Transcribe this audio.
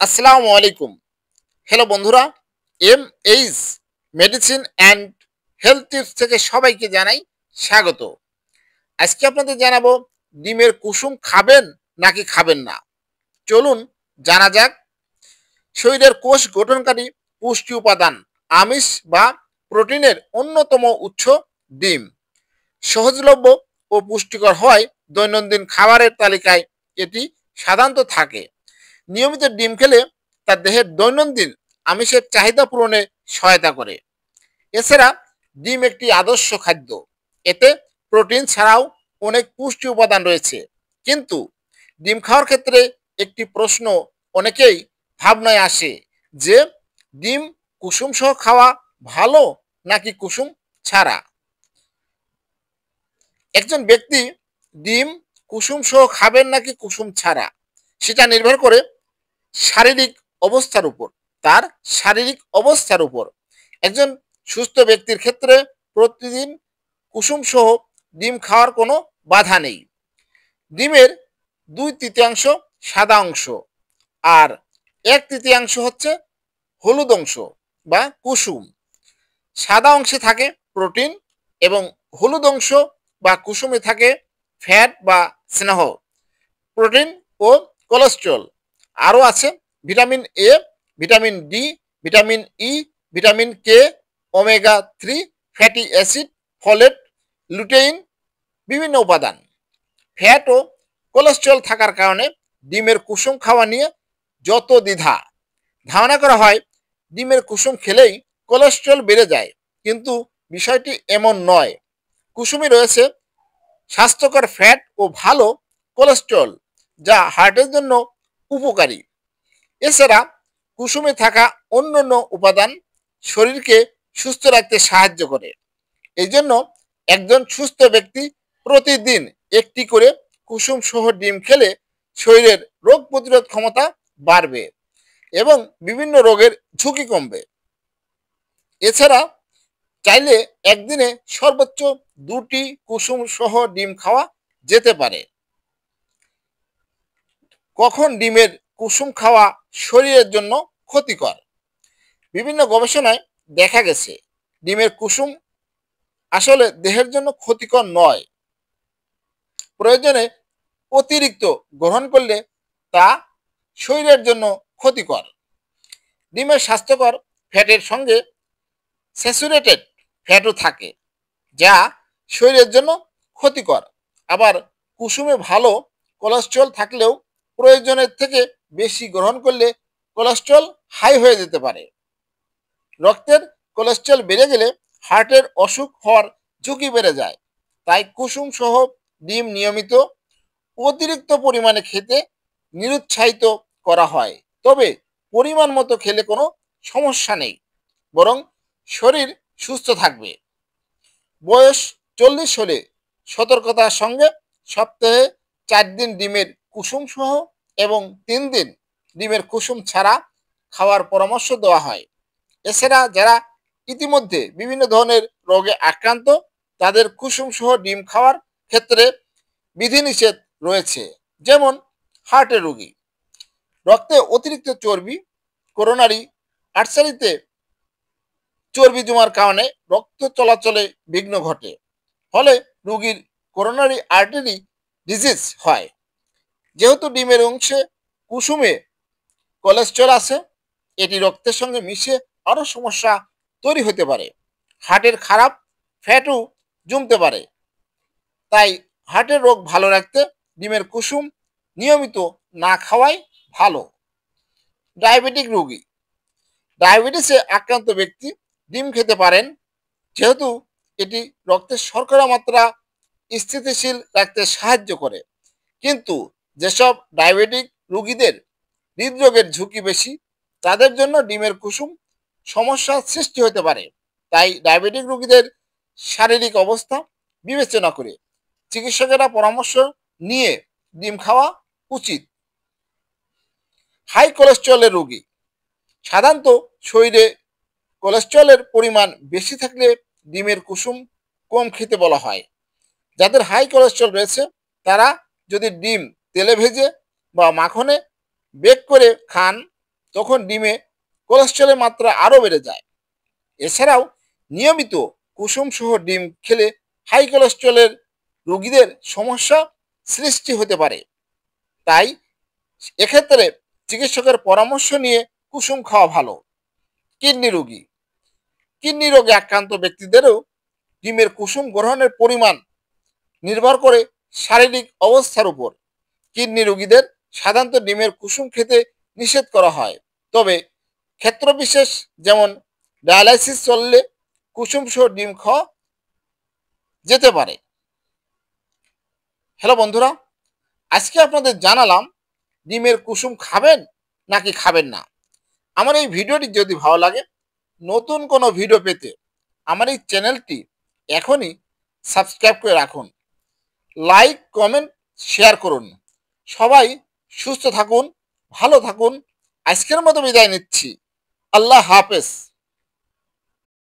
আসসালামু আলাইকুম। হ্যালো বন্ধুরা, H medicine and health tips থেকে সবাইকে জানাই স্বাগত। আজকে আপনাদের জানাবো ডিমের কুসুম খাবেন নাকি খাবেন না। চলুন জানা যাক। শরীরের কোষ গঠনকারী পুষ্টি উপাদান আমিষ বা প্রোটিনের অন্যতম উৎস ডিম। সহজলভ্য ও পুষ্টিকর হয় দৈনন্দিন খাবারের তালিকায় এটি সাধারণত থাকে। নিয়মিত ডিম খেলে তার দেহের দৈনন্দিন আমিষের চাহিদা পূরণে সহায়তা করে। এছাড়া ডিম একটি আদর্শ খাদ্য। এতে প্রোটিন ছাড়াও অনেক পুষ্টি উপাদান রয়েছে। কিন্তু ডিম খাওয়ার ক্ষেত্রে একটি প্রশ্ন অনেকেই ভাবনায় আসে যে ডিম কুসুম সহ খাওয়া ভালো নাকি কুসুম ছাড়া। একজন ব্যক্তি ডিম কুসুম সহ খাবেন নাকি কুসুম ছাড়া, সেটা নির্ভর করে শারীরিক অবস্থার উপর। তার শারীরিক অবস্থার উপর একজন সুস্থ ব্যক্তির ক্ষেত্রে প্রতিদিন কুসুম সহ ডিম খাওয়ার কোনো বাধা নেই। ডিমের 2/3 সাদা অংশ আর 1/3 হচ্ছে হলুদ অংশ বা কুসুম। সাদা অংশে থাকে প্রোটিন এবং হলুদ অংশ বা কুসুমে থাকে ফ্যাট বা স্নেহ, প্রোটিন ও কোলেস্টেরল। আরও আছে vitamin A, vitamin D, vitamin E, vitamin K, omega 3 fatty acid, folate, lutein, বিভিন্ন উপাদান। ফ্যাট ও কোলেস্টেরল থাকার কারণে ডিমের কুসুম খাওয়া নিয়ে যত দ্বিধা। ধারণা করা হয় ডিমের কুসুম খেলেই কোলেস্টেরল বেড়ে যায়, কিন্তু বিষয়টি এমন নয়। কুসুমে রয়েছে স্বাস্থ্যকর ফ্যাট ও ভালো কোলেস্টেরল, যা হার্টের জন্য উপকারী। এছাড়া কুসুমে থাকা অন্যান্য উপাদান শরীরকে সুস্থ রাখতে সাহায্য করে। এই জন্য একজন সুস্থ ব্যক্তি প্রতিদিন একটি করে কুসুম সহ ডিম খেলে শরীরের রোগ প্রতিরোধ ক্ষমতা বাড়বে এবং বিভিন্ন রোগের ঝুঁকি কমবে। এছাড়া চাইলে একদিনে সর্বোচ্চ 2টি কুসুম সহ ডিম খাওয়া যেতে পারে। কখন ডিমের কুসুম খাওয়া শরীরের জন্য ক্ষতিকর? বিভিন্ন গবেষণায় দেখা গেছে ডিমের কুসুম আসলে দেহের জন্য ক্ষতিকর নয়। প্রয়োজনে অতিরিক্ত গ্রহণ করলে তা শরীরের জন্য ক্ষতিকর। ডিমের স্বাস্থ্যকর ফ্যাটের সঙ্গে স্যাচুরেটেড ফ্যাটও থাকে, যা শরীরের জন্য ক্ষতিকর। আবার কুসুমে ভালো কোলেস্টেরল থাকলেও প্রয়োজনের থেকে বেশি গ্রহণ করলে কোলেস্টেরল হাই হয়ে যেতে পারে। রক্তের কোলেস্টেরল বেড়ে গেলে হার্টের অসুখ হওয়ার ঝুঁকি বেড়ে যায়। তাই কুসুম সহ ডিম নিয়মিত অতিরিক্ত পরিমাণে খেতে নিরুৎসাহিত করা হয়। তবে পরিমাণ মতো খেলে কোনো সমস্যা নেই, বরং শরীর সুস্থ থাকবে। বয়স 40 হলে সতর্কতার সঙ্গে সপ্তাহে 4 দিন ডিমের কুসুম সহ এবং 3 দিন ডিমের কুসুম ছাড়া খাওয়ার পরামর্শ দেওয়া হয়। এছাড়া যারা ইতিমধ্যে বিভিন্ন ধরনের রোগে আক্রান্ত, তাদের কুসুম সহ ডিম খাওয়ার ক্ষেত্রে বিধিনিষেধ রয়েছে। যেমন হার্টের রোগী, রক্তে অতিরিক্ত চর্বি, করোনারি আর্টারিতে চর্বি জমার কারণে রক্ত চলাচলে বিঘ্ন ঘটে, ফলে রোগীর করোনারি আর্টারি ডিজিজ হয়। যেহেতু ডিমের অংশে কুসুমে কোলেস্টেরল আছে, এটি রক্তের সঙ্গে মিশে আরও সমস্যা তৈরি হতে পারে। হার্টের খারাপ ফ্যাটও জমতে পারে। তাই হার্টের রোগ ভালো রাখতে ডিমের কুসুম নিয়মিত না খাওয়াই ভালো। ডায়াবেটিক রোগী, ডায়াবেটিসে আক্রান্ত ব্যক্তি ডিম খেতে পারেন, যেহেতু এটি রক্তের শর্করা মাত্রা স্থিতিশীল রাখতে সাহায্য করে। কিন্তু যেসব ডায়াবেটিক রোগীদের হৃদরোগের ঝুঁকি বেশি, তাদের জন্য ডিমের কুসুম সমস্যার সৃষ্টি হতে পারে। তাই ডায়াবেটিক রোগীদের শারীরিক অবস্থা বিবেচনা করে চিকিৎসকেরা পরামর্শ নিয়ে ডিম খাওয়া উচিত। হাই কোলেস্টেরলের রোগী, সাধারণত শরীরে কোলেস্টেরলের পরিমাণ বেশি থাকলে ডিমের কুসুম কম খেতে বলা হয়। যাদের হাই কোলেস্টেরল রয়েছে তারা যদি ডিম তেলে ভেজে বা মাখনে বেক করে খান, তখন ডিমে কোলেস্টেরলের মাত্রা আরও বেড়ে যায়। এছাড়াও নিয়মিত কুসুম সহ ডিম খেলে হাই কোলেস্টেরলের রোগীদের সমস্যা সৃষ্টি হতে পারে। তাই এক্ষেত্রে চিকিৎসকের পরামর্শ নিয়ে কুসুম খাওয়া ভালো। কিডনি রোগী, কিডনি রোগে আক্রান্ত ব্যক্তিদেরও ডিমের কুসুম গ্রহণের পরিমাণ নির্ভর করে শারীরিক অবস্থার উপর। কিডনি রোগীদের সাধারণত ডিমের কুসুম খেতে নিষেধ করা হয়, তবে ক্ষেত্রবিশেষ যেমন ডায়ালাইসিস চললে কুসুম সহ ডিম খাওয়া যেতে পারে। হ্যালো বন্ধুরা, আজকে আপনাদের জানালাম ডিমের কুসুম খাবেন নাকি খাবেন না। আমার এই ভিডিওটি যদি ভালো লাগে, নতুন কোনো ভিডিও পেতে আমার এই চ্যানেলটি এখনই সাবস্ক্রাইব করে রাখুন, লাইক কমেন্ট শেয়ার করুন। সবাই সুস্থ থাকুন, ভালো থাকুন। আজকের মতো বিদায় নিচ্ছি। আল্লাহ হাফেজ।